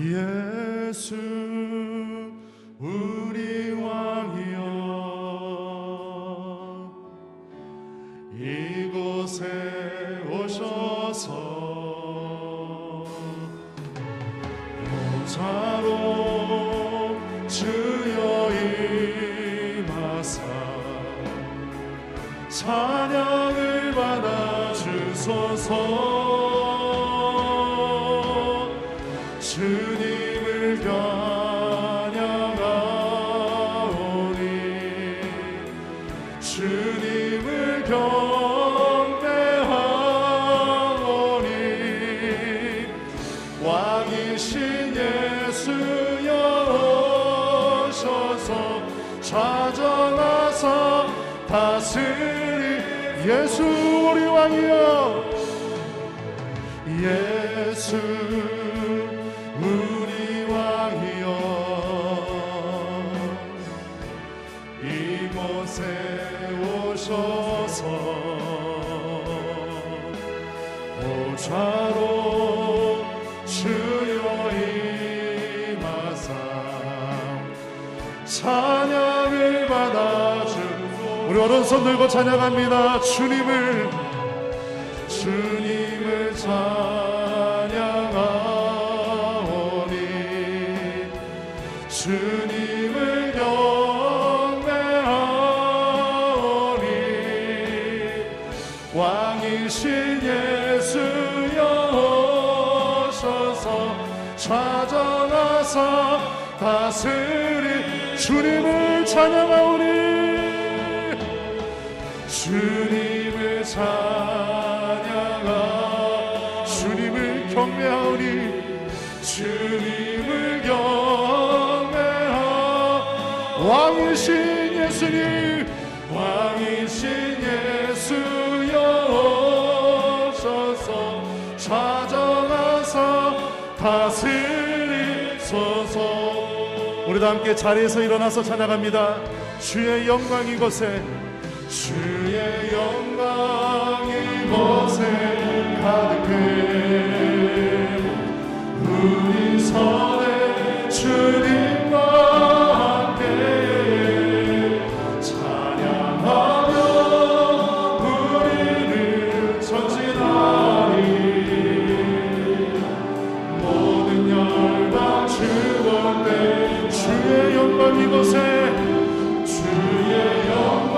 예수 우리 왕이여, 이곳에 오셔서 보좌로 주여 임하사 찬양을 받아 주소서. 주님을 겨냥하오니 주님을 경배하오니 왕이신 예수여 오셔서 좌정하사 다스리. 예수 우리 왕이여, 예수 우리 왕이여, 이곳에 오셔서 보좌로 주여 임하사 찬양을 받아주. 우리 오른손 들고 찬양합니다. 주님을 찬양하오니 주님을 경배하오니 왕이신 예수여 오셔서 좌정하사 다스리. 주님을 찬양하오니 주님을 찬양하, 주님을 경배하오니 주님을 경배하. 왕이신 예수님, 왕이신 예수여 오셔서 좌정하사 다스리소서. 우리 다 함께 자리에서 일어나서 찬양합니다. 주의 영광 이곳에, 주의 영광 이곳에 가득해. 우리 선에 주님과 함께 찬양하며 우리를 전진하리. 모든 열방 주볼 때 주의 영광 이곳에, 주의 영광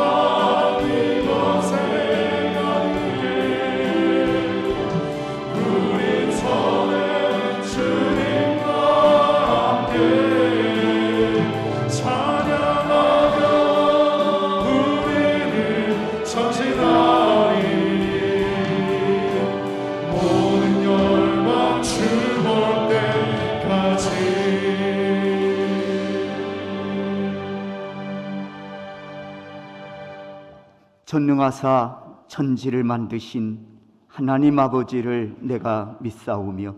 전능하사 천지를 만드신 하나님 아버지를 내가 믿사오며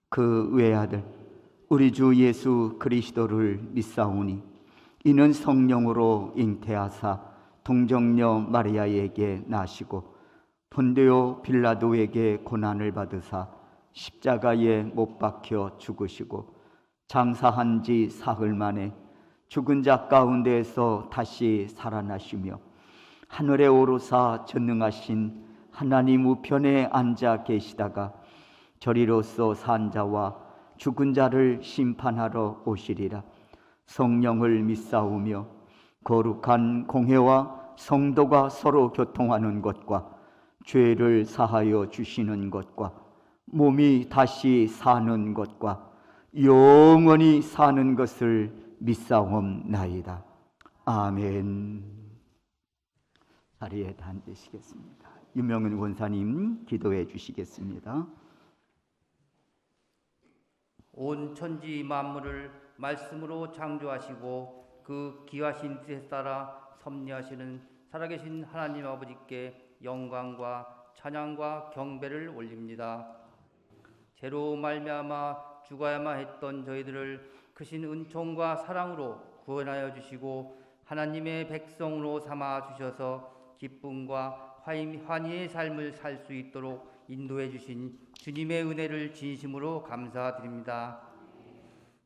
그 외아들 우리 주 예수 그리스도를 믿사오니 이는 성령으로 잉태하사 동정녀 마리아에게 나시고 본디오 빌라도에게 고난을 받으사 십자가에 못 박혀 죽으시고 장사한 지 사흘 만에 죽은 자 가운데에서 다시 살아나시며 하늘에 오르사 전능하신 하나님 우편에 앉아 계시다가 저리로서 산 자와 죽은 자를 심판하러 오시리라. 성령을 믿사오며 거룩한 공회와 성도가 서로 교통하는 것과 죄를 사하여 주시는 것과 몸이 다시 사는 것과 영원히 사는 것을 믿사옵나이다. 아멘. 자리에 앉으시겠습니다. 유명은 권사님 기도해 주시겠습니다. 온 천지 만물을 말씀으로 창조하시고 그 기하신 뜻에 따라 섭리하시는 살아계신 하나님 아버지께 영광과 찬양과 경배를 올립니다. 죄로 말미암아 죽어야만 했던 저희들을 크신 은총과 사랑으로 구원하여 주시고 하나님의 백성으로 삼아 주셔서 기쁨과 환희의 삶을 살 수 있도록 인도해 주신 주님의 은혜를 진심으로 감사드립니다.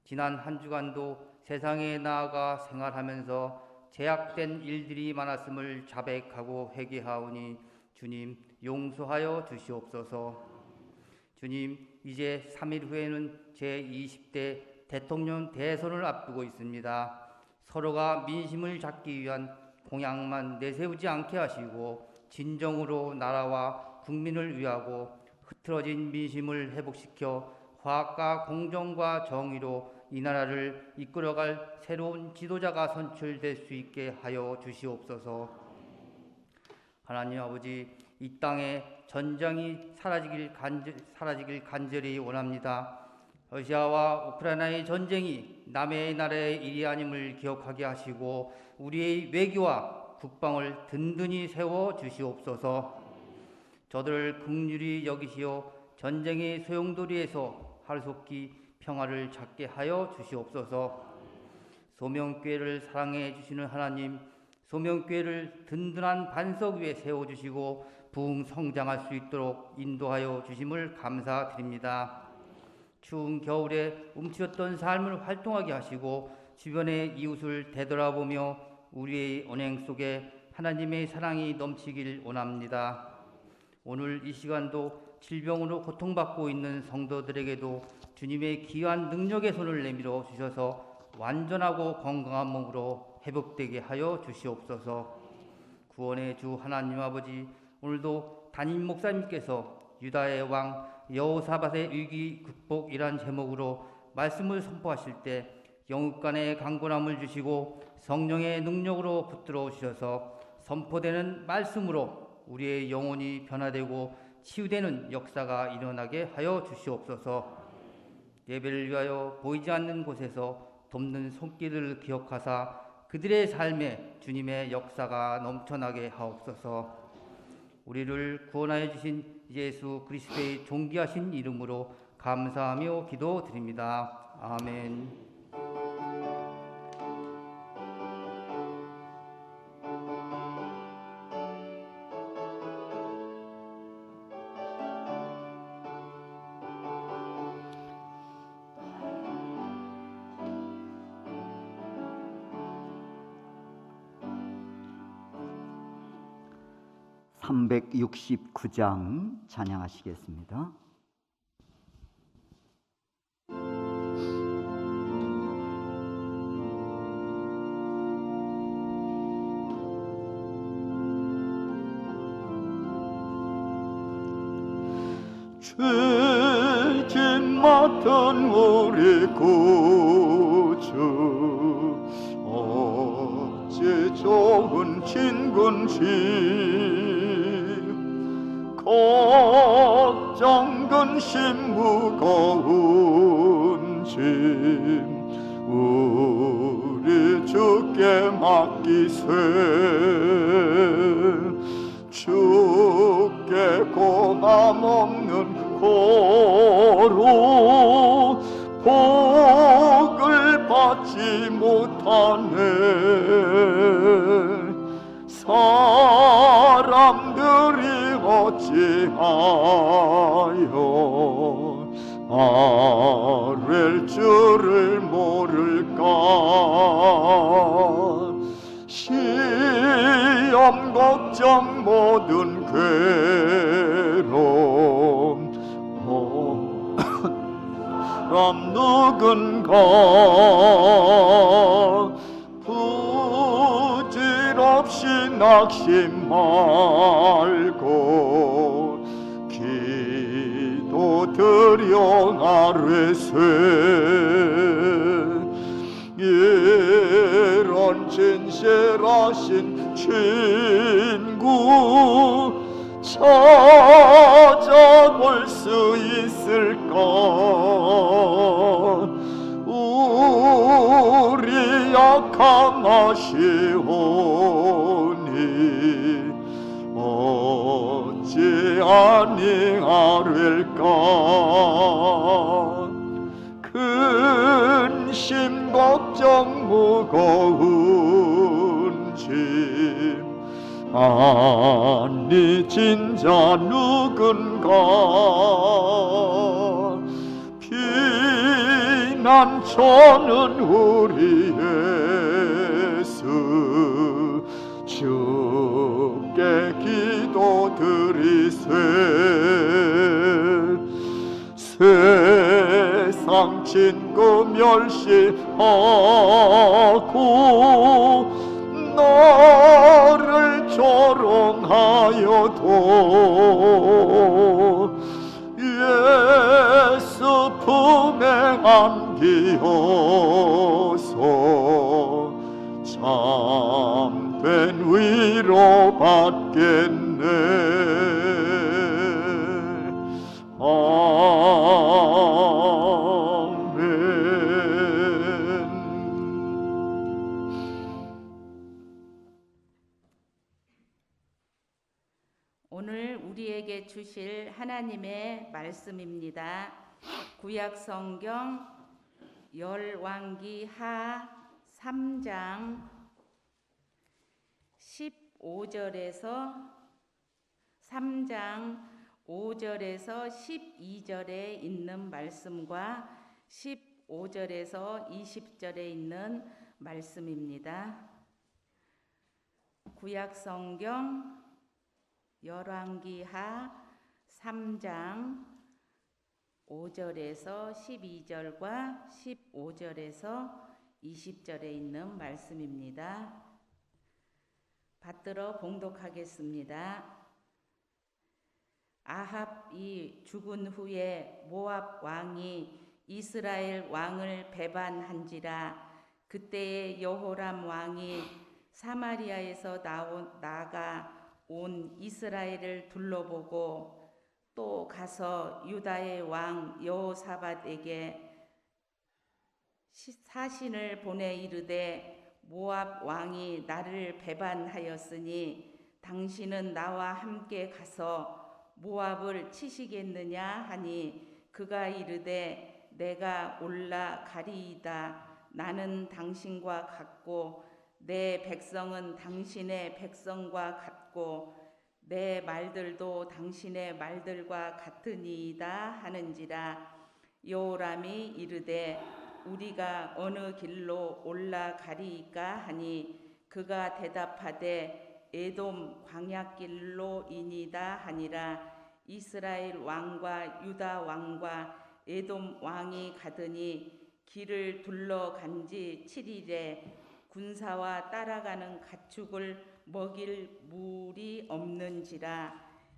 지난 한 주간도 세상에 나아가 생활하면서 제약된 일들이 많았음을 자백하고 회개하오니 주님 용서하여 주시옵소서. 주님, 이제 3일 후에는 제20대 대통령 대선을 앞두고 있습니다. 서로가 민심을 잡기 위한 공약만 내세우지 않게 하시고 진정으로 나라와 국민을 위하고 흐트러진 민심을 회복시켜 화합과 공정과 정의로 이 나라를 이끌어갈 새로운 지도자가 선출될 수 있게 하여 주시옵소서. 하나님 아버지, 이 땅에 전쟁이 사라지길 간절히 원합니다. 러시아와 우크라이나의 전쟁이 남의 나라의 일이 아님을 기억하게 하시고 우리의 외교와 국방을 든든히 세워 주시옵소서. 저들을 긍휼히 여기시어 전쟁의 소용돌이에서 하루속히 평화를 찾게 하여 주시옵소서. 소명교회를 사랑해 주시는 하나님, 소명교회를 든든한 반석 위에 세워주시고 부흥 성장할 수 있도록 인도하여 주심을 감사드립니다. 추운 겨울에 움츠렸던 삶을 활동하게 하시고 주변의 이웃을 되돌아보며 우리의 언행 속에 하나님의 사랑이 넘치길 원합니다. 오늘 이 시간도 질병으로 고통받고 있는 성도들에게도 주님의 귀한 능력의 손을 내밀어 주셔서 완전하고 건강한 몸으로 회복되게 하여 주시옵소서. 구원의 주 하나님 아버지, 오늘도 담임 목사님께서 유다의 왕 여호사밧의 위기 극복이란 제목으로 말씀을 선포하실 때 영육간의 강건함을 주시고 성령의 능력으로 붙들어 주셔서 선포되는 말씀으로 우리의 영혼이 변화되고 치유되는 역사가 일어나게 하여 주시옵소서. 예배를 위하여 보이지 않는 곳에서 돕는 손길을 기억하사 그들의 삶에 주님의 역사가 넘쳐나게 하옵소서. 우리를 구원하여 주신 예수 그리스도의 존귀하신 이름으로 감사하며 기도드립니다. 아멘. (369장) 찬양하시겠습니다. 죄짐 맡은 우리 구주 어찌 좋은 친군지 걱정 근심 무거운 짐 우리 주께 맡기세. 주께 고감 없는 고로 복을 받지 못하네. 사람들이 어찌하여 아랠 줄을 모를까. 시험 걱정 모든 괴로움 람 누군가 부질없이 낙심 말고 기도 드려 아뢰세. 이런 진실하신 친구 찾아볼 수 있을까. 우리 약함하시오니 어찌 아니하릴까. 근심 걱정 무거운 짐 아니 진짜 누군가. 비난 난 저는 우리 예수 주께 기도드리세. 세상 친구 멸시하고 너를 조롱하여도 예수 품에 안기어서 참된 위로 받겠네. 오늘 우리에게 주실 하나님의 말씀입니다. 구약 성경 열왕기하 3장 15절에서 12절에 있는 말씀과 15절에서 20절에 있는 말씀입니다. 구약 성경 열왕기하 3장 5절에서 12절과 15절에서 20절에 있는 말씀입니다. 받들어 봉독하겠습니다. 아합이 죽은 후에 모압 왕이 이스라엘 왕을 배반한지라. 그때에 여호람 왕이 사마리아에서 나가 온 이스라엘을 둘러보고 또 가서 유다의 왕 여호사밧에게 사신을 보내 이르되 모압 왕이 나를 배반하였으니 당신은 나와 함께 가서 모압을 치시겠느냐 하니 그가 이르되 내가 올라가리이다. 나는 당신과 같고 내 백성은 당신의 백성과 같고 내 말들도 당신의 말들과 같으니이다 하는지라. 여호람이 이르되 우리가 어느 길로 올라가리이까 하니 그가 대답하되 에돔 광야길로이니다 하니라. 이스라엘 왕과 유다 왕과 에돔 왕이 가더니 길을 둘러간지 7일에 군사와 따라가는 가축을 먹일 물이 없는지라.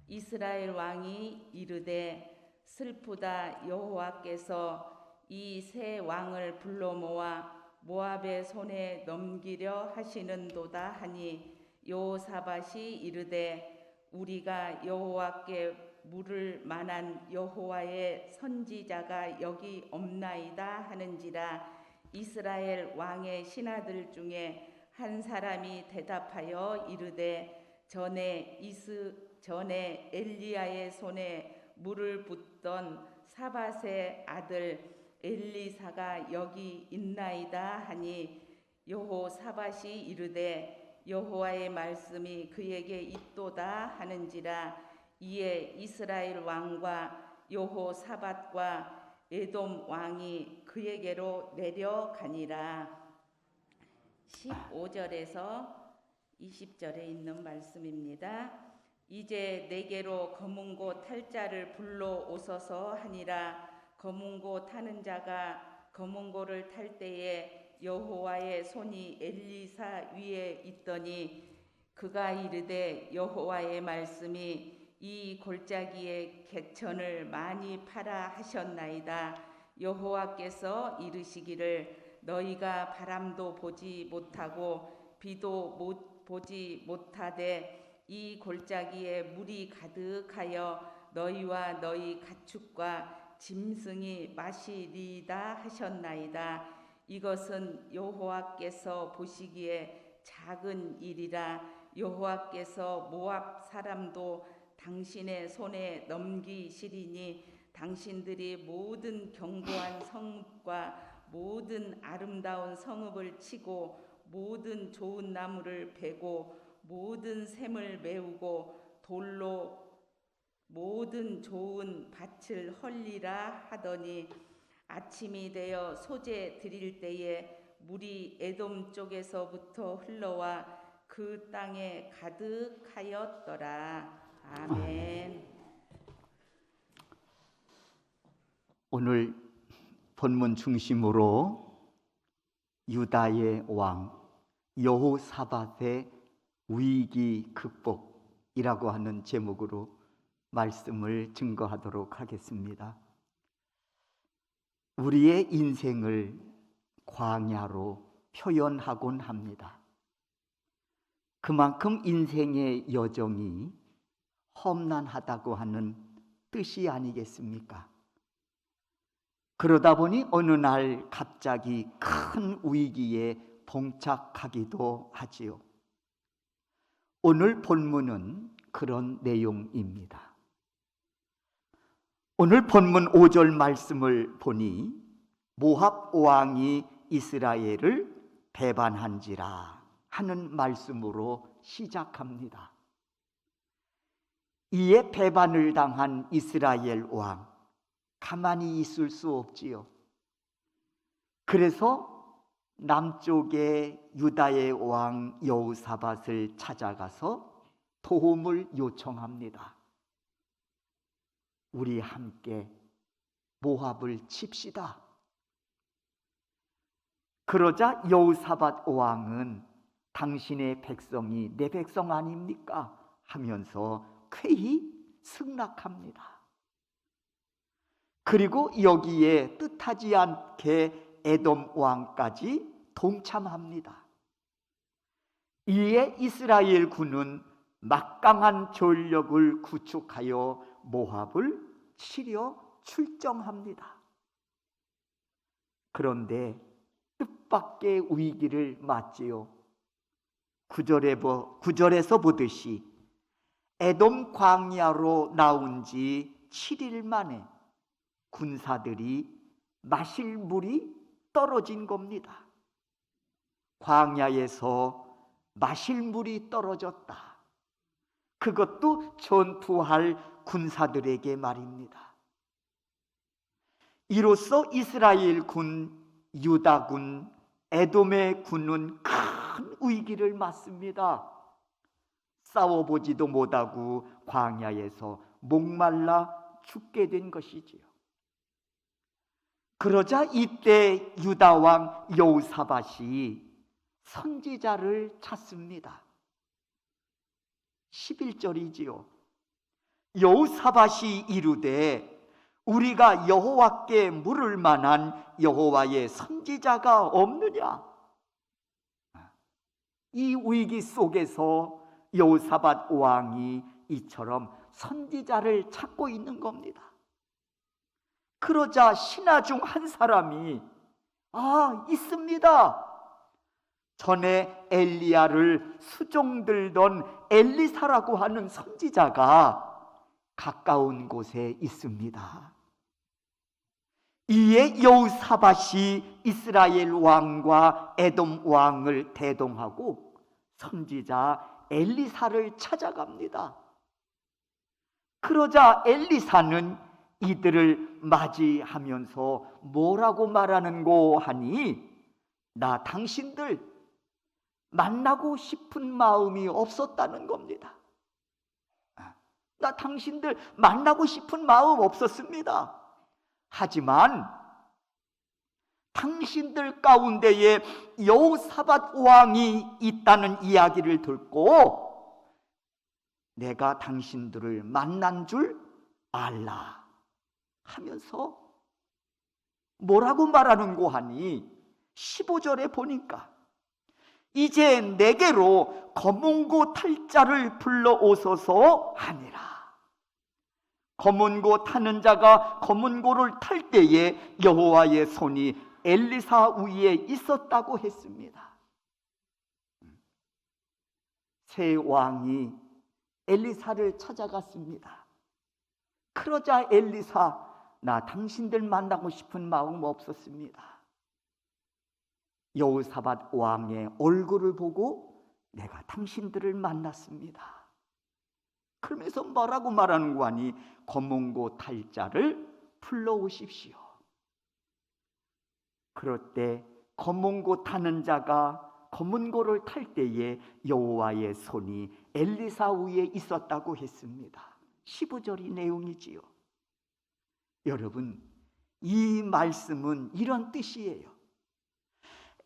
이스라엘 왕이 이르되 슬프다. 여호와께서 이 세 왕을 불러 모아 모압의 손에 넘기려 하시는도다 하니 여호사밧이 이르되 우리가 여호와께 물을 만한 여호와의 선지자가 여기 없나이다 하는지라. 이스라엘 왕의 신하들 중에 한 사람이 대답하여 이르되 전에 엘리야의 손에 물을 붓던 사밧의 아들 엘리사가 여기 있나이다 하니 여호사밧이 이르되 여호와의 말씀이 그에게 있도다 하는지라. 이에 이스라엘 왕과 여호사밧과 에돔 왕이 그에게로 내려가니라. 15절에서 20절에 있는 말씀입니다. 이제 내게로 검은고 탈 자를 불러 오소서 하니라. 검은고 타는 자가 검은고를 탈 때에 여호와의 손이 엘리사 위에 있더니 그가 이르되 여호와의 말씀이 이 골짜기에 객천을 많이 팔아 하셨나이다. 여호와께서 이르시기를 너희가 바람도 보지 못하고 비도 보지 못하되 이 골짜기에 물이 가득하여 너희와 너희 가축과 짐승이 마시리이다 하셨나이다. 이것은 여호와께서 보시기에 작은 일이라. 여호와께서 모압 사람도 당신의 손에 넘기시리니 당신들이 모든 견고한 성읍과 모든 아름다운 성읍을 치고 모든 좋은 나무를 베고 모든 샘을 메우고 돌로 모든 좋은 밭을 헐리라 하더니 아침이 되어 소재 드릴 때에 물이 에돔 쪽에서부터 흘러와 그 땅에 가득하였더라. 아멘. 오늘 본문 중심으로 유다의 왕 여호사밧의 위기 극복이라고 하는 제목으로 말씀을 증거하도록 하겠습니다. 우리의 인생을 광야로 표현하곤 합니다. 그만큼 인생의 여정이 험난하다고 하는 뜻이 아니겠습니까? 그러다 보니 어느 날 갑자기 큰 위기에 봉착하기도 하지요. 오늘 본문은 그런 내용입니다. 오늘 본문 5절 말씀을 보니 모압 왕이 이스라엘을 배반한지라 하는 말씀으로 시작합니다. 이에 배반을 당한 이스라엘 왕, 가만히 있을 수 없지요. 그래서 남쪽의 유다의 왕 여호사밧을 찾아가서 도움을 요청합니다. 우리 함께 모압을 칩시다. 그러자 여호사밧 왕은 당신의 백성이 내 백성 아닙니까? 하면서 쾌히 승낙합니다. 그리고 여기에 뜻하지 않게 에돔 왕까지 동참합니다. 이에 이스라엘 군은 막강한 전력을 구축하여 모압을 치려 출정합니다. 그런데 뜻밖의 위기를 맞지요. 9절에서 보듯이 에돔 광야로 나온 지 7일 만에 군사들이 마실 물이 떨어진 겁니다. 광야에서 마실 물이 떨어졌다. 그것도 전투할 군사들에게 말입니다. 이로써 이스라엘 군, 유다 군, 에돔의 군은 큰 위기를 맞습니다. 싸워보지도 못하고 광야에서 목말라 죽게 된 것이지요. 그러자 이때 유다 왕 여호사밧이 선지자를 찾습니다. 11절이지요. 여호사밧이 이르되 우리가 여호와께 물을 만한 여호와의 선지자가 없느냐? 이 위기 속에서 여호사밧 왕이 이처럼 선지자를 찾고 있는 겁니다. 그러자 신하 중 한 사람이 있습니다. 전에 엘리야를 수종들던 엘리사라고 하는 선지자가 가까운 곳에 있습니다. 이에 여호사밧이 이스라엘 왕과 에돔 왕을 대동하고 선지자 엘리사를 찾아갑니다. 그러자 엘리사는 이들을 맞이하면서 뭐라고 말하는고 하니 나 당신들 만나고 싶은 마음이 없었다는 겁니다. 나 당신들 만나고 싶은 마음 없었습니다. 하지만 당신들 가운데에 여호사밧 왕이 있다는 이야기를 듣고 내가 당신들을 만난 줄 알라 하면서 뭐라고 말하는고 하니 15절에 보니까 이제 내게로 검은고 탈 자를 불러오소서 하니라. 검은고 타는 자가 검은고를 탈 때에 여호와의 손이 엘리사 위에 있었다고 했습니다. 새 왕이 엘리사를 찾아갔습니다. 그러자 엘리사 나 당신들 만나고 싶은 마음 없었습니다. 여호사밧 왕의 얼굴을 보고 내가 당신들을 만났습니다. 그러면서 뭐라고 말하는 거 아니 검은고 탈 자를 불러오십시오. 그럴 때 검은고 타는 자가 검은고를 탈 때에 여호와의 손이 엘리사 위에 있었다고 했습니다. 15절이 내용이지요. 여러분, 이 말씀은 이런 뜻이에요.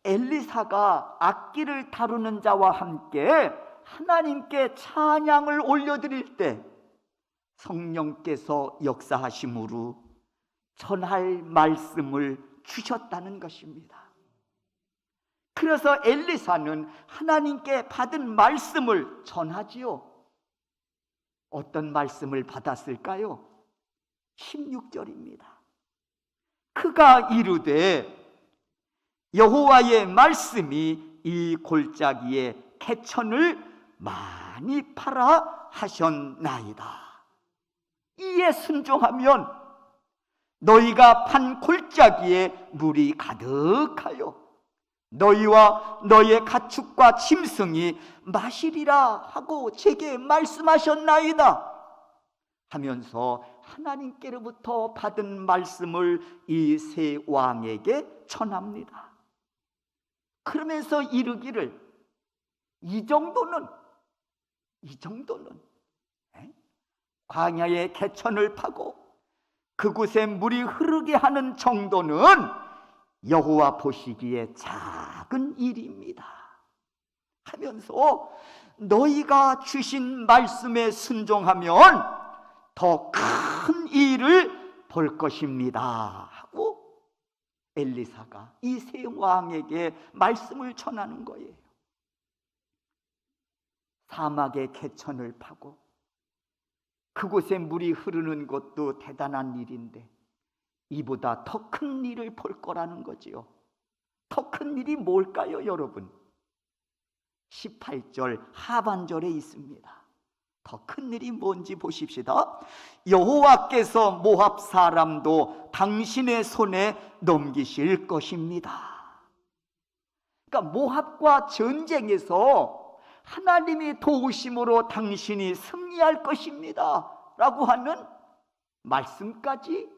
엘리사가 악기를 다루는 자와 함께 하나님께 찬양을 올려드릴 때 성령께서 역사하심으로 전할 말씀을 주셨다는 것입니다. 그래서 엘리사는 하나님께 받은 말씀을 전하지요. 어떤 말씀을 받았을까요? 16절입니다. 그가 이르되 여호와의 말씀이 이 골짜기에 개천을 많이 팔아 하셨나이다. 이에 순종하면 너희가 판 골짜기에 물이 가득하여 너희와 너희의 가축과 짐승이 마시리라 하고 제게 말씀하셨나이다 하면서 하나님께로부터 받은 말씀을 이 세 왕에게 전합니다. 그러면서 이르기를 이 정도는 광야의 개천을 파고 그곳에 물이 흐르게 하는 정도는 여호와 보시기에 작은 일입니다 하면서 너희가 주신 말씀에 순종하면 더 큰 일을 볼 것입니다 하고 엘리사가 이 세 왕에게 말씀을 전하는 거예요. 사막의 개천을 파고 그곳에 물이 흐르는 것도 대단한 일인데 이보다 더 큰 일을 볼 거라는 거지요. 더 큰 일이 뭘까요, 여러분? 18절 하반절에 있습니다. 더 큰 일이 뭔지 보십시다. 여호와께서 모압 사람도 당신의 손에 넘기실 것입니다. 그러니까 모압과 전쟁에서 하나님이 도우심으로 당신이 승리할 것입니다 라고 하는 말씀까지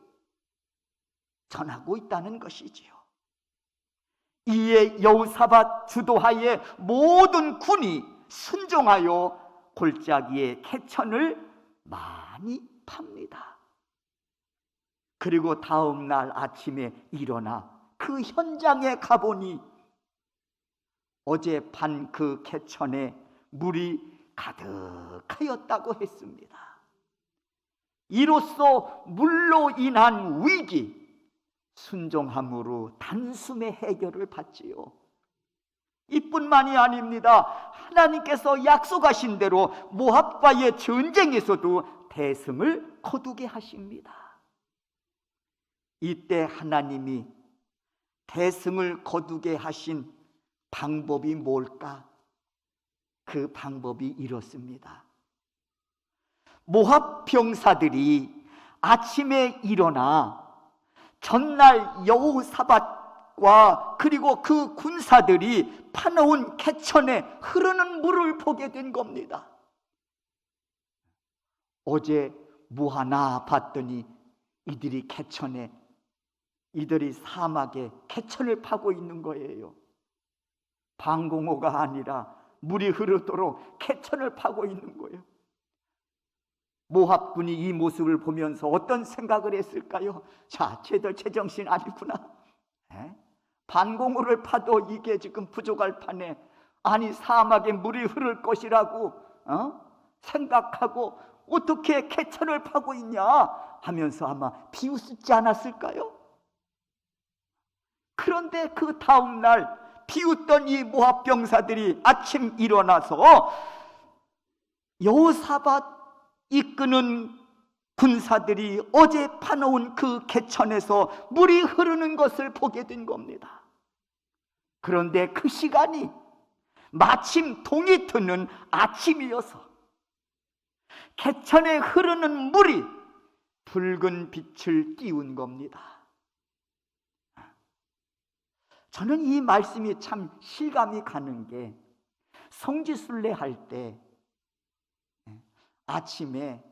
전하고 있다는 것이지요. 이에 여호사밧 주도하에 모든 군이 순종하여 골짜기의 개천을 많이 팝니다. 그리고 다음 날 아침에 일어나 그 현장에 가보니 어제 판 그 개천에 물이 가득하였다고 했습니다. 이로써 물로 인한 위기, 순종함으로 단숨에 해결을 받지요. 이뿐만이 아닙니다. 하나님께서 약속하신 대로 모압과의 전쟁에서도 대승을 거두게 하십니다. 이때 하나님이 대승을 거두게 하신 방법이 뭘까? 그 방법이 이렇습니다. 모압 병사들이 아침에 일어나 전날 여호사밧과 그리고 그 군사들이 파놓은 개천에 흐르는 물을 보게 된 겁니다. 어제 뭐 하나 봤더니 이들이 사막에 개천을 파고 있는 거예요. 방공호가 아니라 물이 흐르도록 개천을 파고 있는 거예요. 모압군이 이 모습을 보면서 어떤 생각을 했을까요? 자, 쟤들 제정신 아니구나. 반공호를 파도 이게 지금 부족할 판에 아니 사막에 물이 흐를 것이라고 생각하고 어떻게 개천을 파고 있냐 하면서 아마 비웃지 않았을까요? 그런데 그 다음 날 비웃던 이 모압 병사들이 아침 일어나서 여호사밧 이끄는 군사들이 어제 파놓은 그 개천에서 물이 흐르는 것을 보게 된 겁니다. 그런데 그 시간이 마침 동이 트는 아침이어서 개천에 흐르는 물이 붉은 빛을 띄운 겁니다. 저는 이 말씀이 참 실감이 가는 게 성지순례 할 때 아침에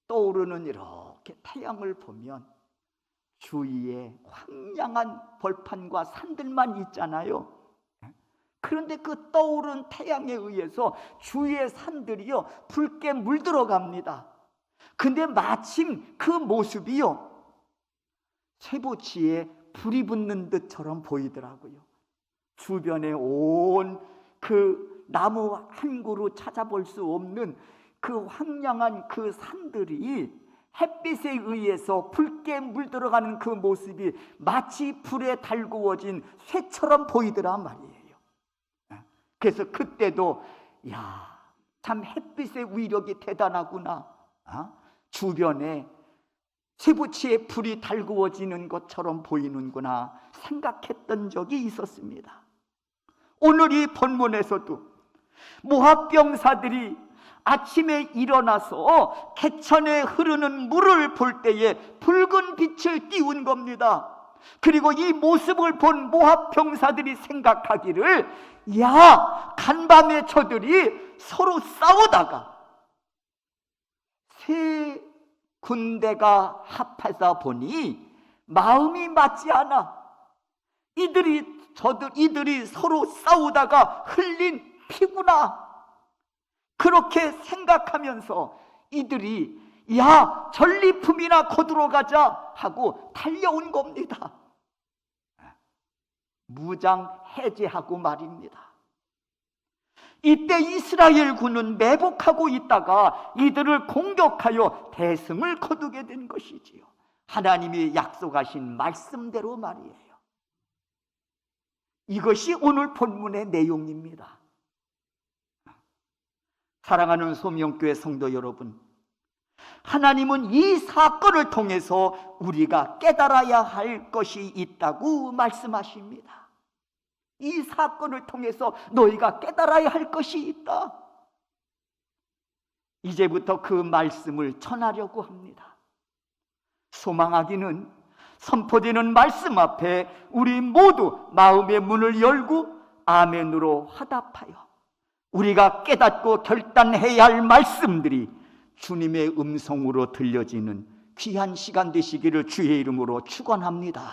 떠오르는 이렇게 태양을 보면 주위에 황량한 벌판과 산들만 있잖아요. 그런데 그 떠오른 태양에 의해서 주위의 산들이요 붉게 물들어갑니다. 근데 마침 그 모습이요 쇠붙이에 불이 붙는 듯처럼 보이더라고요. 주변에 온 그 나무 한 그루 찾아볼 수 없는 그 황량한 그 산들이 햇빛에 의해서 붉게 물들어가는 그 모습이 마치 불에 달구어진 쇠처럼 보이더라 말이에요. 그래서 그때도 야, 참 햇빛의 위력이 대단하구나. 주변에 쇠붙이에 불이 달구어지는 것처럼 보이는구나 생각했던 적이 있었습니다. 오늘 이 본문에서도 모압 병사들이 아침에 일어나서 개천에 흐르는 물을 볼 때에 붉은 빛을 띄운 겁니다. 그리고 이 모습을 본 모압 병사들이 생각하기를 야, 간밤에 저들이 서로 싸우다가 세 군대가 합해서 보니 마음이 맞지 않아. 이들이 서로 싸우다가 흘린 피구나. 그렇게 생각하면서 이들이 야, 전리품이나 거두러 가자 하고 달려온 겁니다. 무장 해제하고 말입니다. 이때 이스라엘 군은 매복하고 있다가 이들을 공격하여 대승을 거두게 된 것이지요. 하나님이 약속하신 말씀대로 말이에요. 이것이 오늘 본문의 내용입니다. 사랑하는 소명교회 성도 여러분, 하나님은 이 사건을 통해서 우리가 깨달아야 할 것이 있다고 말씀하십니다. 이 사건을 통해서 너희가 깨달아야 할 것이 있다. 이제부터 그 말씀을 전하려고 합니다. 소망하기는 선포되는 말씀 앞에 우리 모두 마음의 문을 열고 아멘으로 화답하여 우리가 깨닫고 결단해야 할 말씀들이 주님의 음성으로 들려지는 귀한 시간 되시기를 주의 이름으로 축원합니다.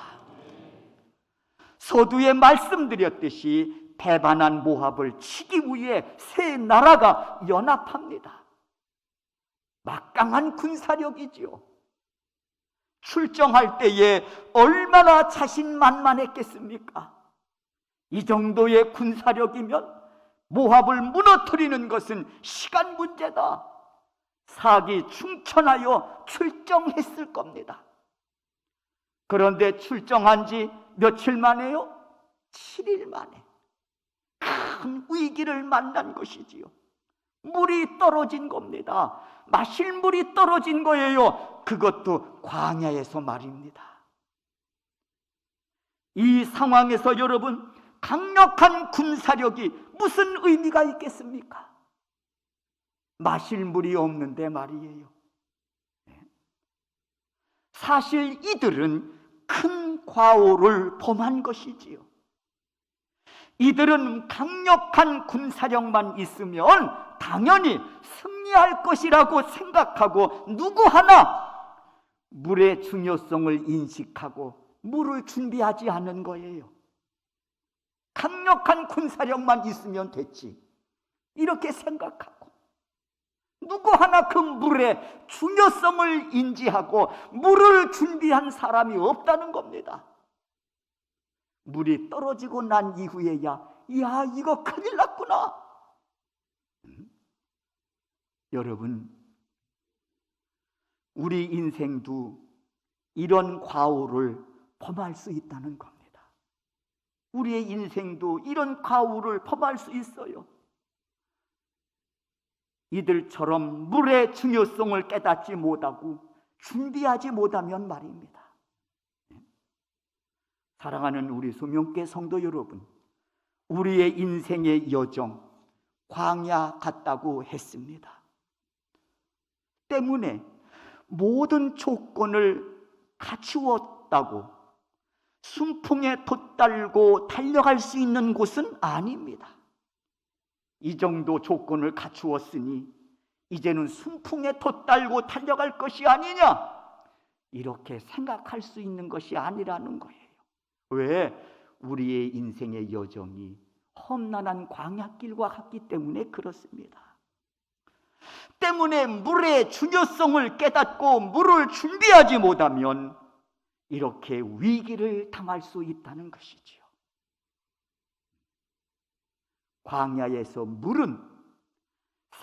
서두에 말씀드렸듯이 배반한 모압을 치기 위해 세 나라가 연합합니다. 막강한 군사력이지요. 출정할 때에 얼마나 자신만만했겠습니까? 이 정도의 군사력이면 모압을 무너뜨리는 것은 시간 문제다. 사기충천하여 출정했을 겁니다. 그런데 출정한 지 며칠 만에요? 7일 만에 큰 위기를 만난 것이지요. 물이 떨어진 겁니다. 마실 물이 떨어진 거예요. 그것도 광야에서 말입니다. 이 상황에서 여러분, 강력한 군사력이 무슨 의미가 있겠습니까? 마실 물이 없는데 말이에요. 사실 이들은 큰 과오를 범한 것이지요. 이들은 강력한 군사력만 있으면 당연히 승리할 것이라고 생각하고 누구 하나 물의 중요성을 인식하고 물을 준비하지 않은 거예요. 강력한 군사력만 있으면 됐지, 이렇게 생각하고 누구 하나 그 물의 중요성을 인지하고 물을 준비한 사람이 없다는 겁니다. 물이 떨어지고 난 이후에야 이거 큰일 났구나. 여러분, 우리 인생도 이런 과오를 범할 수 있다는 겁니다. 우리의 인생도 이런 과오를 범할 수 있어요. 이들처럼 물의 중요성을 깨닫지 못하고 준비하지 못하면 말입니다. 사랑하는 우리 소명교회 성도 여러분, 우리의 인생의 여정 광야 같다고 했습니다. 때문에 모든 조건을 갖추었다고 순풍에 돛달고 달려갈 수 있는 곳은 아닙니다. 이 정도 조건을 갖추었으니 이제는 순풍에 돛달고 달려갈 것이 아니냐, 이렇게 생각할 수 있는 것이 아니라는 거예요. 왜? 우리의 인생의 여정이 험난한 광야길과 같기 때문에 그렇습니다. 때문에 물의 중요성을 깨닫고 물을 준비하지 못하면 이렇게 위기를 당할 수 있다는 것이지요. 광야에서 물은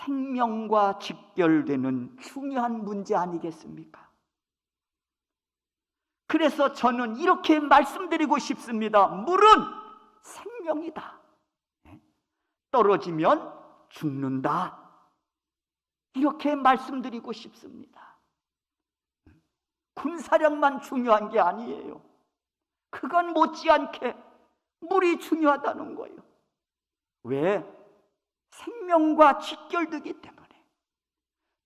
생명과 직결되는 중요한 문제 아니겠습니까? 그래서 저는 이렇게 말씀드리고 싶습니다. 물은 생명이다. 떨어지면 죽는다. 이렇게 말씀드리고 싶습니다. 군사력만 중요한 게 아니에요. 그건 못지않게 물이 중요하다는 거예요. 왜? 생명과 직결되기 때문에,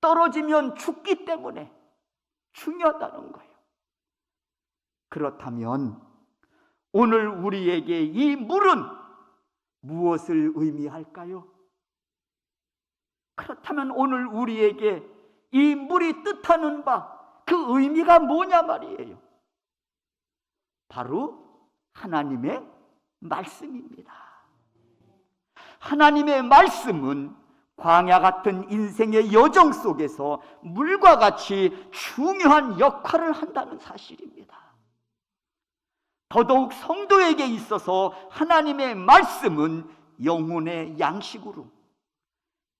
떨어지면 죽기 때문에 중요하다는 거예요. 그렇다면 오늘 우리에게 이 물은 무엇을 의미할까요? 그렇다면 오늘 우리에게 이 물이 뜻하는 바, 그 의미가 뭐냐 말이에요. 바로 하나님의 말씀입니다. 하나님의 말씀은 광야 같은 인생의 여정 속에서 물과 같이 중요한 역할을 한다는 사실입니다. 더더욱 성도에게 있어서 하나님의 말씀은 영혼의 양식으로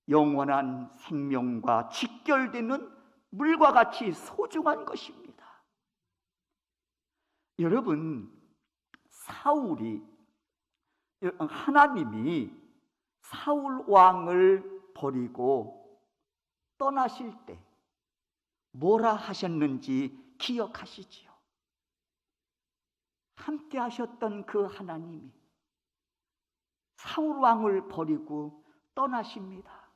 영원한 생명과 직결되는 물과 같이 소중한 것입니다. 여러분, 하나님이 사울 왕을 버리고 떠나실 때 뭐라 하셨는지 기억하시지요? 함께 하셨던 그 하나님이 사울 왕을 버리고 떠나십니다.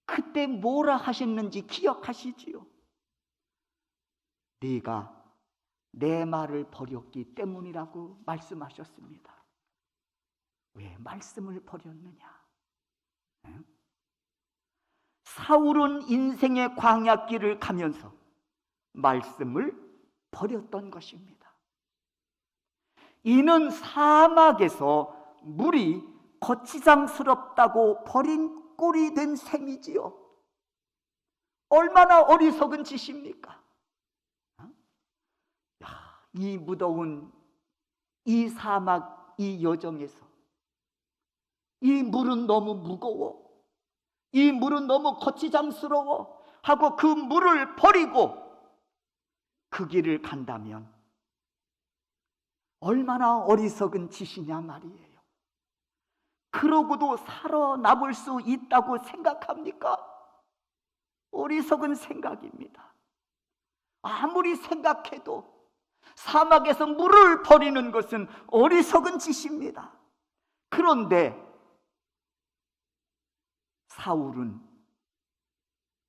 그때 뭐라 하셨는지 기억하시지요? 네가 내 말을 버렸기 때문이라고 말씀하셨습니다. 왜 말씀을 버렸느냐? 사울은 인생의 광야길을 가면서 말씀을 버렸던 것입니다. 이는 사막에서 물이 거치장스럽다고 버린 꼴이 된 셈이지요. 얼마나 어리석은 짓입니까? 이 무더운 이 사막, 이 여정에서 이 물은 너무 무거워, 이 물은 너무 거치장스러워 하고 그 물을 버리고 그 길을 간다면 얼마나 어리석은 짓이냐 말이에요. 그러고도 살아남을 수 있다고 생각합니까? 어리석은 생각입니다. 아무리 생각해도 사막에서 물을 버리는 것은 어리석은 짓입니다. 그런데 사울은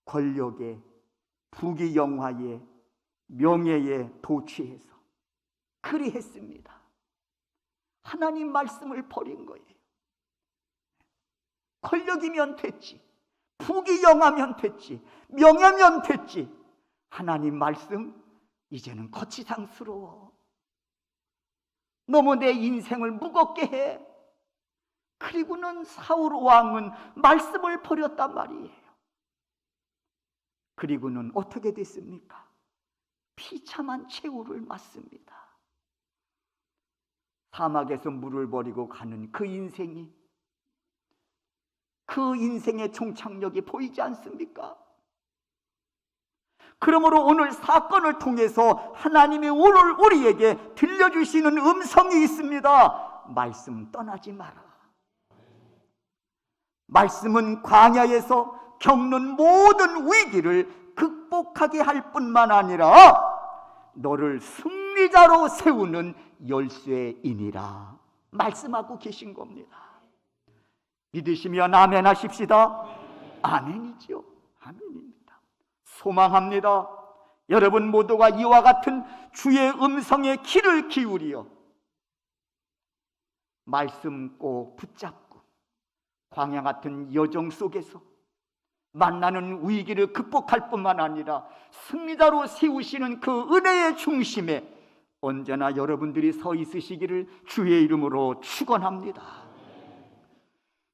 권력에, 부귀영화에, 명예에 도취해서 그리했습니다. 하나님 말씀을 버린 거예요. 권력이면 됐지, 부귀영화면 됐지, 명예면 됐지, 하나님 말씀 이제는 거치장스러워. 너무 내 인생을 무겁게 해. 그리고는 사울 왕은 말씀을 버렸단 말이에요. 그리고는 어떻게 됐습니까? 비참한 최후를 맞습니다. 사막에서 물을 버리고 가는 그 인생이, 그 인생의 종착역이 보이지 않습니까? 그러므로 오늘 사건을 통해서 하나님이 오늘 우리에게 들려주시는 음성이 있습니다. 말씀 떠나지 마라. 말씀은 광야에서 겪는 모든 위기를 극복하게 할 뿐만 아니라 너를 승리자로 세우는 열쇠이니라 말씀하고 계신 겁니다. 믿으시면 아멘 하십시다. 아멘이죠. 아멘입니다. 소망합니다. 여러분 모두가 이와 같은 주의 음성에 귀를 기울이어 말씀 꼭 붙잡고 광야 같은 여정 속에서 만나는 위기를 극복할 뿐만 아니라 승리자로 세우시는 그 은혜의 중심에 언제나 여러분들이 서 있으시기를 주의 이름으로 축원합니다.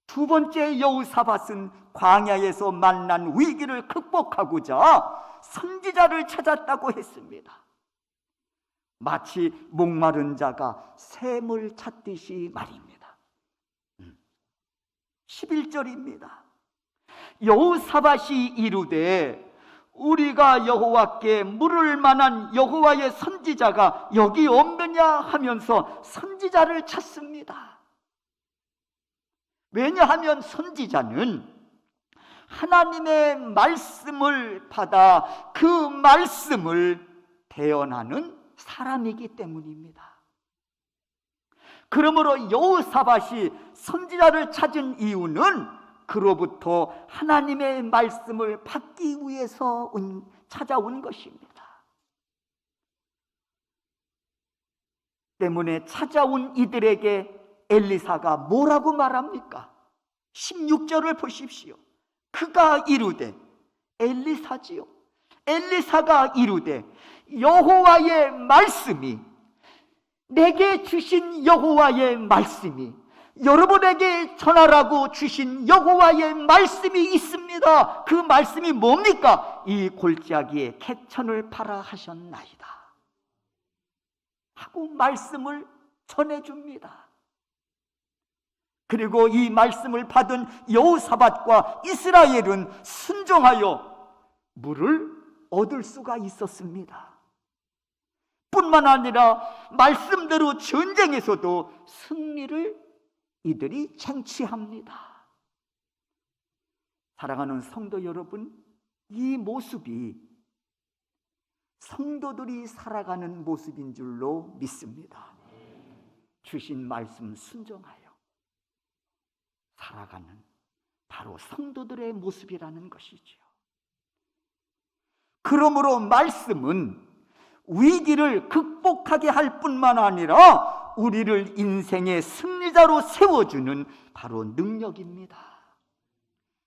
두 번째, 여호사밧은 광야에서 만난 위기를 극복하고자 선지자를 찾았다고 했습니다. 마치 목마른 자가 샘을 찾듯이 말입니다. 11절입니다. 여호사밧이 이르되 우리가 여호와께 물을 만한 여호와의 선지자가 여기 없느냐 하면서 선지자를 찾습니다. 왜냐하면 선지자는 하나님의 말씀을 받아 그 말씀을 대언하는 사람이기 때문입니다. 그러므로 여호사밧이 선지자를 찾은 이유는 그로부터 하나님의 말씀을 받기 위해서 찾아온 것입니다. 때문에 찾아온 이들에게 엘리사가 뭐라고 말합니까? 16절을 보십시오. 그가 이르되, 엘리사지요, 엘리사가 이르되 여호와의 말씀이, 내게 주신 여호와의 말씀이, 여러분에게 전하라고 주신 여호와의 말씀이 있습니다. 그 말씀이 뭡니까? 이 골짜기에 개천을 팔아 하셨나이다 하고 말씀을 전해줍니다. 그리고 이 말씀을 받은 여호사밧과 이스라엘은 순종하여 물을 얻을 수가 있었습니다. 뿐만 아니라 말씀대로 전쟁에서도 승리를 이들이 쟁취합니다. 사랑하는 성도 여러분, 이 모습이 성도들이 살아가는 모습인 줄로 믿습니다. 주신 말씀 순종하여 살아가는 바로 성도들의 모습이라는 것이지요. 그러므로 말씀은 위기를 극복하게 할 뿐만 아니라 우리를 인생의 승리자로 세워주는 바로 능력입니다.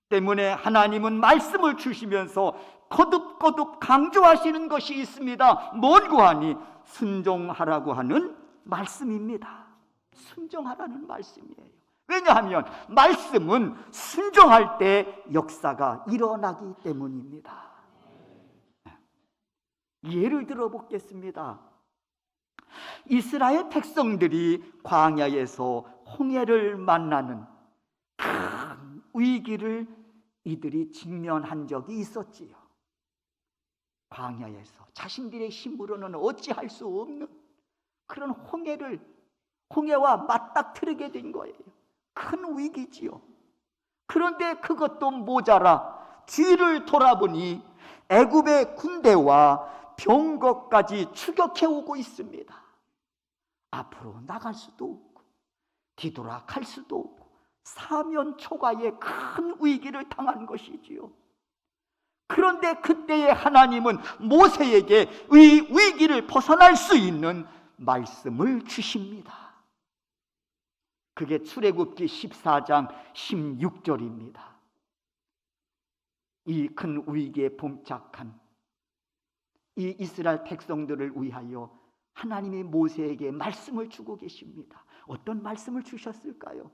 때문에 하나님은 말씀을 주시면서 거듭거듭 강조하시는 것이 있습니다. 뭔고 하니 순종하라고 하는 말씀입니다. 순종하라는 말씀이에요. 왜냐하면 말씀은 순종할 때 역사가 일어나기 때문입니다. 예를 들어 보겠습니다. 이스라엘 백성들이 광야에서 홍해를 만나는 큰 위기를 이들이 직면한 적이 있었지요. 광야에서 자신들의 힘으로는 어찌할 수 없는 그런 홍해와 맞닥뜨리게 된 거예요. 큰 위기지요. 그런데 그것도 모자라 뒤를 돌아보니 애굽의 군대와 병거까지 추격해 오고 있습니다. 앞으로 나갈 수도 없고 뒤돌아갈 수도 없고 사면초가의 큰 위기를 당한 것이지요. 그런데 그때에 하나님은 모세에게 이 위기를 벗어날 수 있는 말씀을 주십니다. 그게 출애굽기 14장 16절입니다. 이 큰 위기에 봉착한 이 이스라엘 백성들을 위하여 하나님이 모세에게 말씀을 주고 계십니다. 어떤 말씀을 주셨을까요?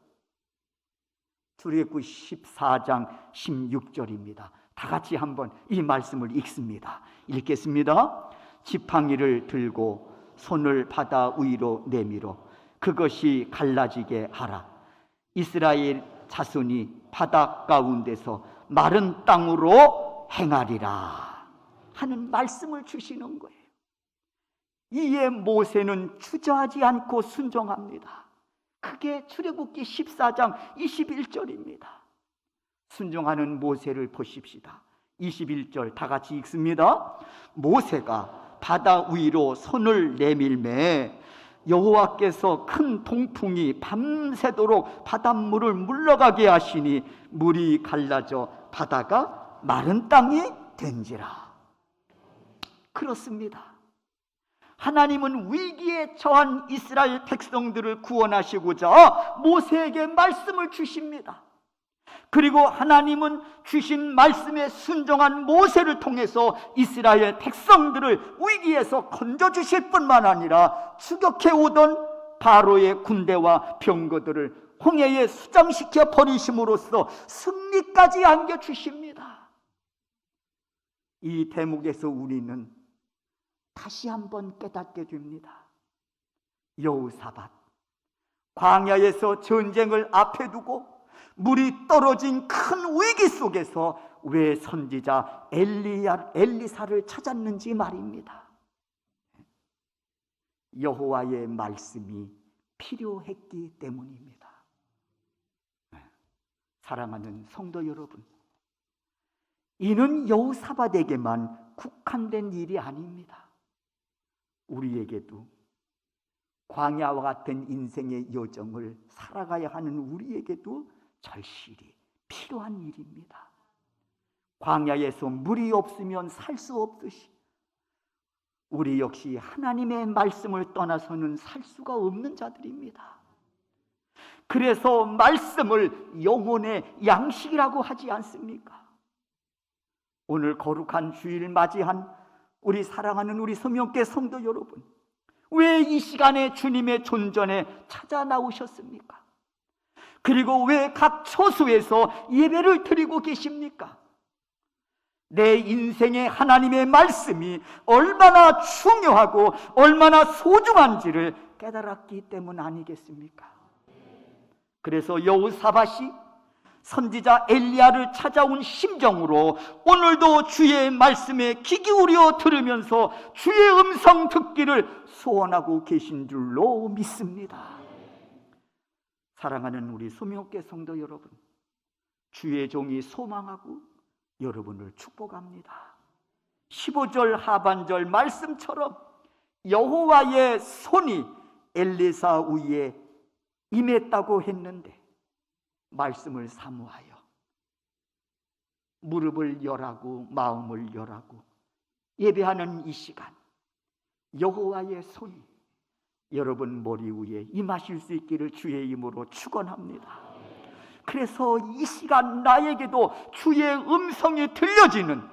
출애굽기 14장 16절입니다. 다 같이 한번 이 말씀을 읽습니다. 읽겠습니다. 지팡이를 들고 손을 바다 위로 내밀어 그것이 갈라지게 하라. 이스라엘 자손이 바다 가운데서 마른 땅으로 행하리라 하는 말씀을 주시는 거예요. 이에 모세는 주저하지 않고 순종합니다. 그게 출애굽기 14장 21절입니다. 순종하는 모세를 보십시다. 21절 다 같이 읽습니다. 모세가 바다 위로 손을 내밀매 여호와께서 큰 동풍이 밤새도록 바닷물을 물러가게 하시니 물이 갈라져 바다가 마른 땅이 된지라. 그렇습니다. 하나님은 위기에 처한 이스라엘 백성들을 구원하시고자 모세에게 말씀을 주십니다. 그리고 하나님은 주신 말씀에 순종한 모세를 통해서 이스라엘 백성들을 위기에서 건져주실 뿐만 아니라 추격해 오던 바로의 군대와 병거들을 홍해에 수장시켜 버리심으로써 승리까지 안겨주십니다. 이 대목에서 우리는 다시 한번 깨닫게 됩니다. 여호사밧, 광야에서 전쟁을 앞에 두고 물이 떨어진 큰 위기 속에서 왜 선지자 엘리사를 찾았는지 말입니다. 여호와의 말씀이 필요했기 때문입니다. 사랑하는 성도 여러분, 이는 여호사밧에게만 국한된 일이 아닙니다. 우리에게도 광야와 같은 인생의 여정을 살아가야 하는 우리에게도 절실히 필요한 일입니다. 광야에서 물이 없으면 살 수 없듯이 우리 역시 하나님의 말씀을 떠나서는 살 수가 없는 자들입니다. 그래서 말씀을 영혼의 양식이라고 하지 않습니까? 오늘 거룩한 주일 맞이한 우리 사랑하는 우리 성령께 성도 여러분, 왜 이 시간에 주님의 존전에 찾아 나오셨습니까? 그리고 왜 각 처소에서 예배를 드리고 계십니까? 내 인생에 하나님의 말씀이 얼마나 중요하고 얼마나 소중한지를 깨달았기 때문 아니겠습니까? 그래서 여호사밧이 선지자 엘리야를 찾아온 심정으로 오늘도 주의 말씀에 귀 기울여 들으면서 주의 음성 듣기를 소원하고 계신 줄로 믿습니다. 사랑하는 우리 소명교회 성도 여러분, 주의 종이 소망하고 여러분을 축복합니다. 15절 하반절 말씀처럼 여호와의 손이 엘리사 위에 임했다고 했는데 말씀을 사모하여 무릎을 열하고 마음을 열하고 예배하는 이 시간, 여호와의 손이 여러분 머리 위에 임하실 수 있기를 주의 이름으로 축원합니다. 그래서 이 시간 나에게도 주의 음성이 들려지는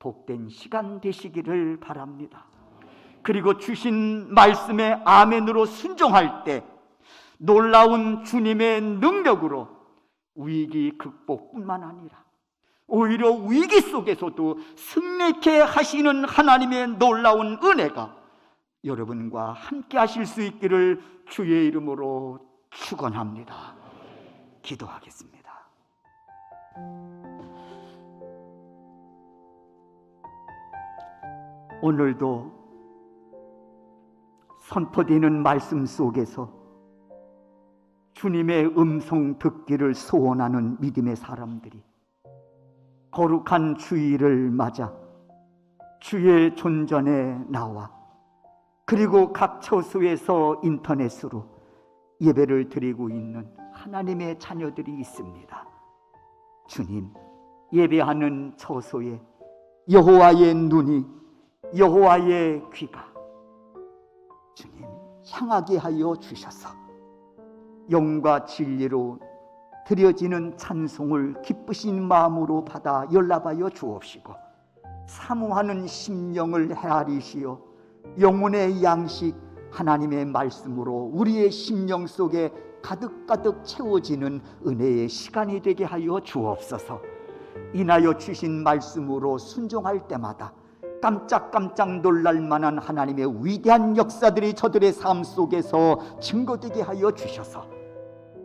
복된 시간 되시기를 바랍니다. 그리고 주신 말씀에 아멘으로 순종할 때 놀라운 주님의 능력으로 위기 극복뿐만 아니라 오히려 위기 속에서도 승리케 하시는 하나님의 놀라운 은혜가 여러분과 함께 하실 수 있기를 주의 이름으로 축원합니다. 기도하겠습니다. 오늘도 선포되는 말씀 속에서 주님의 음성 듣기를 소원하는 믿음의 사람들이 거룩한 주일을 맞아 주의 존전에 나와 그리고 각 처소에서 인터넷으로 예배를 드리고 있는 하나님의 자녀들이 있습니다. 주님, 예배하는 처소에 여호와의 눈이, 여호와의 귀가 주님 향하게 하여 주셔서 영과 진리로 드려지는 찬송을 기쁘신 마음으로 받아 연락하여 주옵시고 사모하는 심령을 헤아리시어 영혼의 양식 하나님의 말씀으로 우리의 심령 속에 가득가득 채워지는 은혜의 시간이 되게 하여 주옵소서. 인하여 주신 말씀으로 순종할 때마다 깜짝깜짝 놀랄 만한 하나님의 위대한 역사들이 저들의 삶 속에서 증거되게 하여 주셔서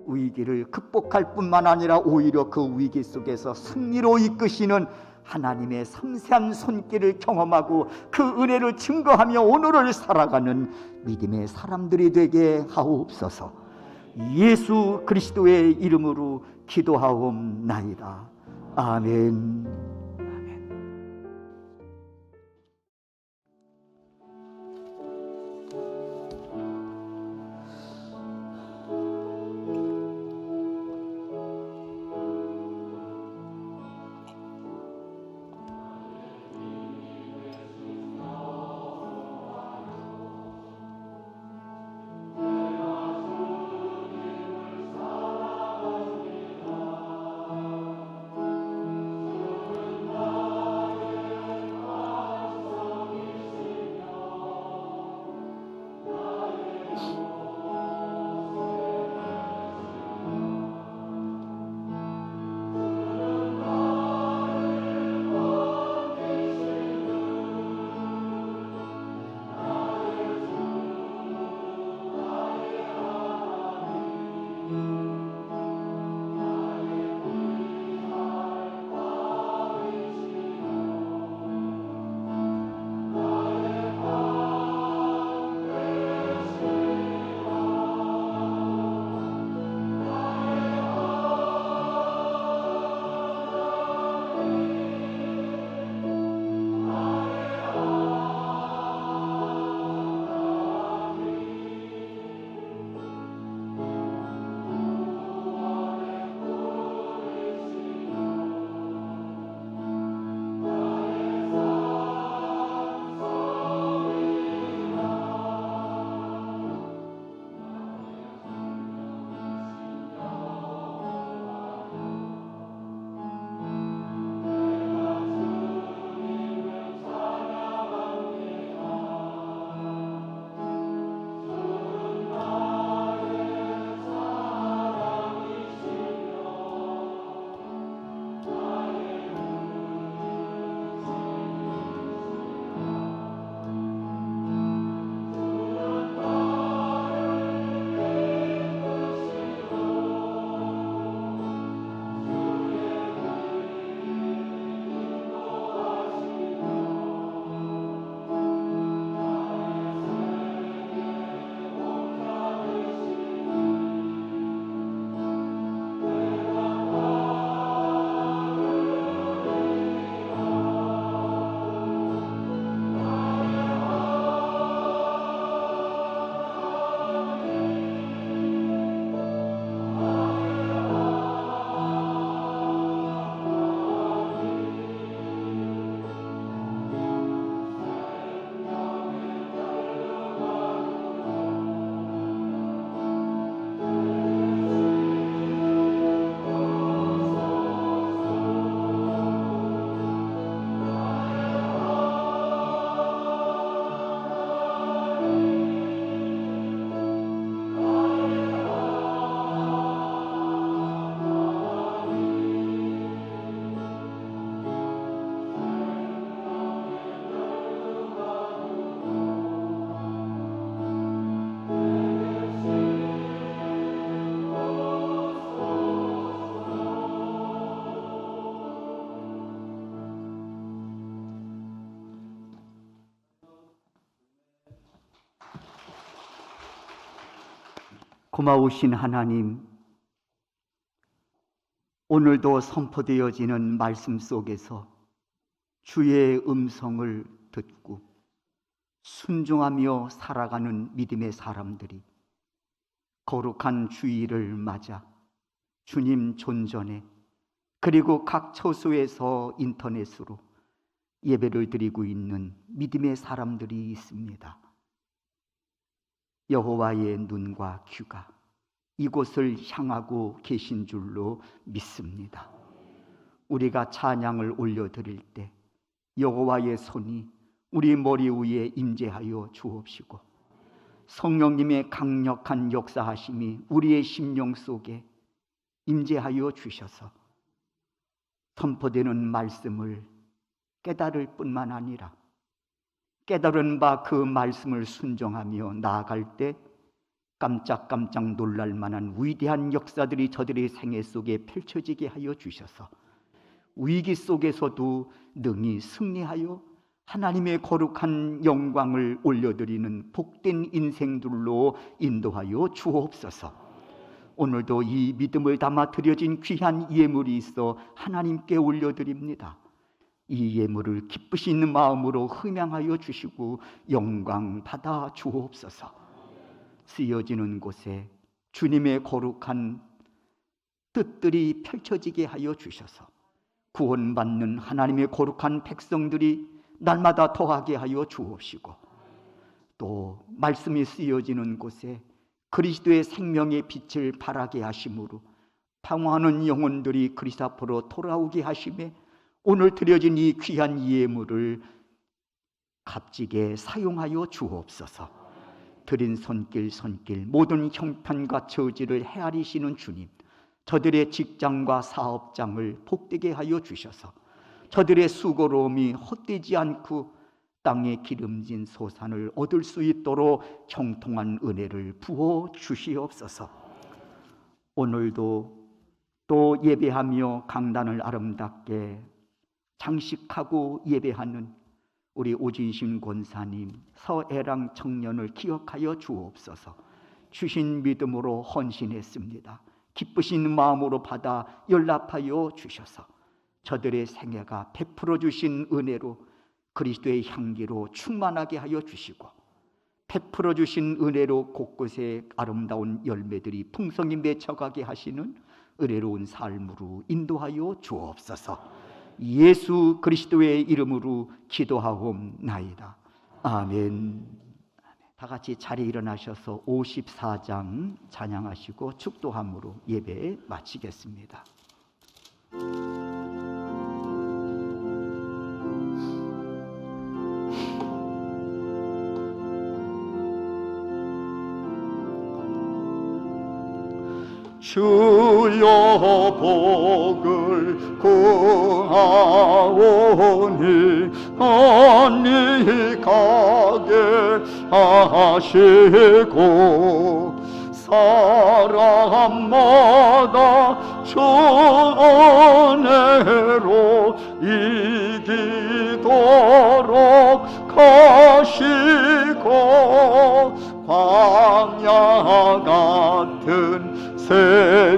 위기를 극복할 뿐만 아니라 오히려 그 위기 속에서 승리로 이끄시는 하나님의 섬세한 손길을 경험하고 그 은혜를 증거하며 오늘을 살아가는 믿음의 사람들이 되게 하옵소서. 예수 그리스도의 이름으로 기도하옵나이다. 아멘. 고마우신 하나님, 오늘도 선포되어지는 말씀 속에서 주의 음성을 듣고 순종하며 살아가는 믿음의 사람들이 거룩한 주일을 맞아 주님 존전에 그리고 각 처소에서 인터넷으로 예배를 드리고 있는 믿음의 사람들이 있습니다. 여호와의 눈과 귀가 이곳을 향하고 계신 줄로 믿습니다. 우리가 찬양을 올려드릴 때 여호와의 손이 우리 머리 위에 임재하여 주옵시고 성령님의 강력한 역사하심이 우리의 심령 속에 임재하여 주셔서 선포되는 말씀을 깨달을 뿐만 아니라 깨달은 바 그 말씀을 순종하며 나아갈 때 깜짝깜짝 놀랄 만한 위대한 역사들이 저들의 생애 속에 펼쳐지게 하여 주셔서 위기 속에서도 능히 승리하여 하나님의 거룩한 영광을 올려드리는 복된 인생들로 인도하여 주옵소서. 오늘도 이 믿음을 담아 드려진 귀한 예물이 있어 하나님께 올려드립니다. 이 예물을 기쁘신 마음으로 흠양하여 주시고 영광 받아 주옵소서. 쓰여지는 곳에 주님의 거룩한 뜻들이 펼쳐지게 하여 주셔서 구원받는 하나님의 거룩한 백성들이 날마다 더하게 하여 주옵시고 또 말씀이 쓰여지는 곳에 그리스도의 생명의 빛을 발하게 하심으로 방황하는 영혼들이 그리스도 앞으로 돌아오게 하심에 오늘 드려진 이 귀한 예물을 값지게 사용하여 주옵소서. 드린 손길 모든 형편과 처지를 헤아리시는 주님, 저들의 직장과 사업장을 복되게 하여 주셔서 저들의 수고로움이 헛되지 않고 땅에 기름진 소산을 얻을 수 있도록 형통한 은혜를 부어 주시옵소서. 오늘도 또 예배하며 강단을 아름답게 장식하고 예배하는 우리 오진신 권사님, 서애랑 청년을 기억하여 주옵소서. 주신 믿음으로 헌신했습니다. 기쁘신 마음으로 받아 연락하여 주셔서 저들의 생애가 베풀어 주신 은혜로 그리스도의 향기로 충만하게 하여 주시고 베풀어 주신 은혜로 곳곳에 아름다운 열매들이 풍성히 맺혀가게 하시는 은혜로운 삶으로 인도하여 주옵소서. 예수 그리스도의 이름으로 기도하옵나이다. 아멘. 다 같이 자리에 일어나셔서 54장 찬양하시고 축도함으로 예배 마치겠습니다. 주여 복을 구하오니 언니 가게 하시고 사람마다 주 은혜로 이기도록 하시고 광야 같은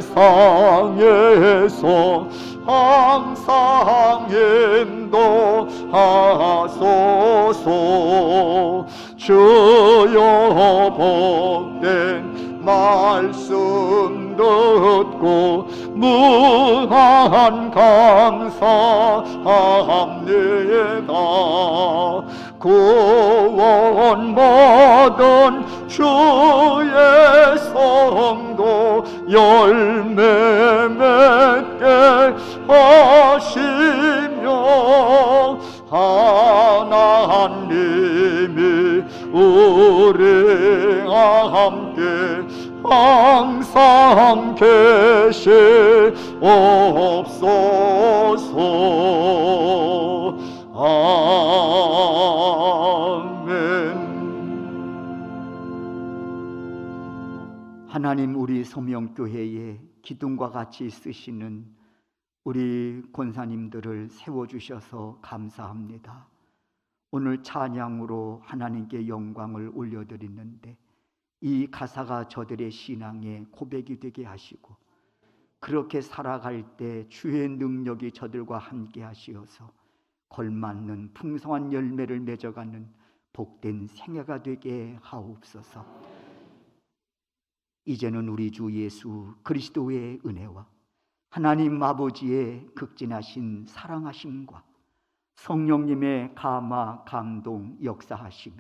세상에서 항상 인도하소서. 주여 복된 말씀 듣고 무한 감사합니다. 구원받은 주의 성도 열매 맺게 하시며 하나님이 우리와 함께 항상 계시옵소서. 아멘. 하나님, 우리 소명교회에 기둥과 같이 쓰시는 우리 권사님들을 세워주셔서 감사합니다. 오늘 찬양으로 하나님께 영광을 올려드리는데 이 가사가 저들의 신앙의 고백이 되게 하시고 그렇게 살아갈 때 주의 능력이 저들과 함께 하시어서 걸맞는 풍성한 열매를 맺어가는 복된 생애가 되게 하옵소서. 이제는 우리 주 예수 그리스도의 은혜와 하나님 아버지의 극진하신 사랑하심과 성령님의 감화 감동 역사하심이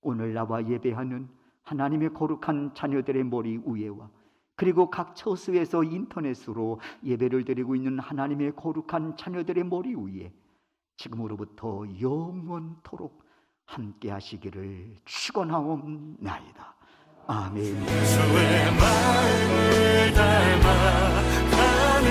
오늘 나와 예배하는 하나님의 거룩한 자녀들의 머리 위에와 그리고 각 처수에서 인터넷으로 예배를 드리고 있는 하나님의 거룩한 자녀들의 머리 위에 지금으로부터 영원토록 함께 하시기를 축원하옵나이다. 아멘. 주의 마음을 닮아 가네